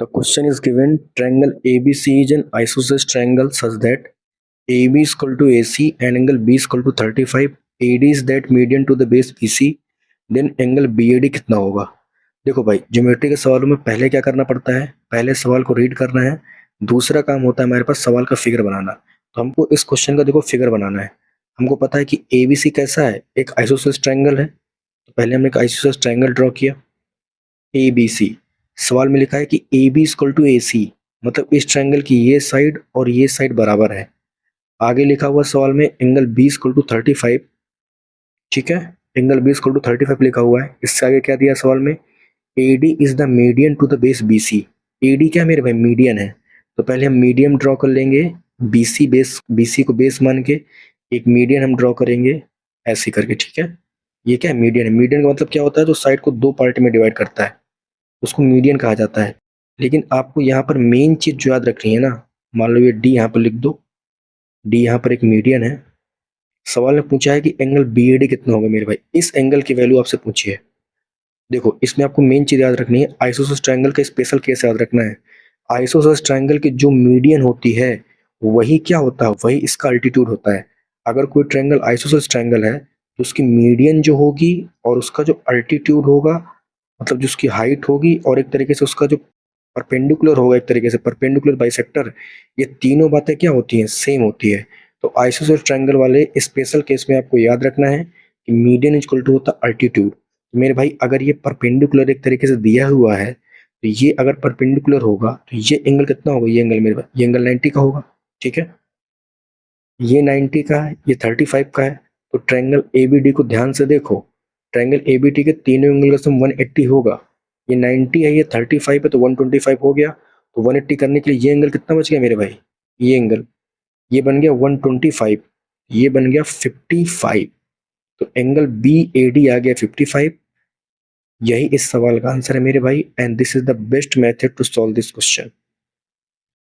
The question is given triangle ABC is an isosceles triangle such that AB is equal to AC and angle B is equal to 35. AD is that median to the base BC. Then angle BAD कितना होगा? देखो भाई, geometry के सवालों में पहले क्या करना पड़ता है? पहले सवाल को रीड करना है। दूसरा काम होता है हमारे पास सवाल का फिगर बनाना। तो हमको इस क्वेश्चन का देखो फिगर बनाना है। हमको पता है कि ABC कैसा है, एक आइसोसेलेस ट्रायंगल है। तो पहले हमने एक आइसोसेलेस ट्रायंगल ड्रॉ किया ABC। सवाल में लिखा है कि AB इक्वल टू AC, मतलब इस ट्रायंगल की ये साइड और ये साइड बराबर है। आगे लिखा हुआ सवाल में एंगल B इक्वल टू 35, ठीक है, एंगल B इक्वल टू 35 लिखा हुआ है। इससे आगे क्या दिया सवाल में? AD is the median to the base BC। AD क्या मेरे भाई? मीडियन है। तो पहले हम मीडियन ड्रॉ कर लेंगे, BC को बेस मान के एक मीडियन हम ड्रॉ करेंगे ऐसे करके, ठीक है। ये क्या है? मीडियन है। मीडियन का मतलब क्या होता है? जो साइड को दो पार्ट में डिवाइड करता है उसको मीडियन कहा जाता है। लेकिन आपको यहाँ पर मेन चीज जो याद रखनी है ना, मान लो ये D यहाँ पर लिख दो, D यहाँ पर एक मीडियन है। सवाल में पूछा है कि एंगल BAD कितना होगा मेरे भाई, इस एंगल की वैल्यू आपसे पूछी है। देखो इसमें आपको मेन चीज याद रखनी है, आइसोसेलेस ट्रायंगल का स्पेशल केस याद रखना है। आइसोसेलेस ट्रायंगल की जो मीडियन होती है वही क्या होता है? वही इसका अल्टीट्यूड होता है। अगर कोई ट्रायंगल आइसोसेलेस ट्रायंगल है तो उसकी मीडियन जो होगी और उसका जो अल्टीट्यूड होगा, मतलब जो उसकी हाइट होगी और एक तरीके से उसका जो परपेंडिकुलर होगा, एक तरीके से परपेंडिकुलर बाइसेक्टर, ये तीनों बातें क्या होती हैं? सेम होती है। तो आइसोसेलेस ट्रायंगल वाले स्पेशल केस में आपको याद रखना है कि मीडियन इक्वल टू होता है अल्टीट्यूड। मेरे भाई अगर ये परपेंडिकुलर एक तरीके से दिया हुआ है तो ये अगर परपेंडिकुलर होगा तो ये एंगल कितना होगा? ये एंगल मेरे भाई, ये एंगल 90 का होगा, ठीक है। ये 90 का है, ये 35 का है। तो ट्रायंगल ABD को ध्यान से देखो, ट्रायंगल ABD के तीनों एंगल का सम 180 होगा। ये 90 है, ये 35 है, तो 125 हो गया। तो 180 करने के लिए ये एंगल कितना बच गया मेरे भाई? ये एंगल, ये बन गया 125, ये बन गया 55। तो एंगल BAD आ गया 55। यही इस सवाल का आंसर है मेरे भाई, and this is the best method to solve this question.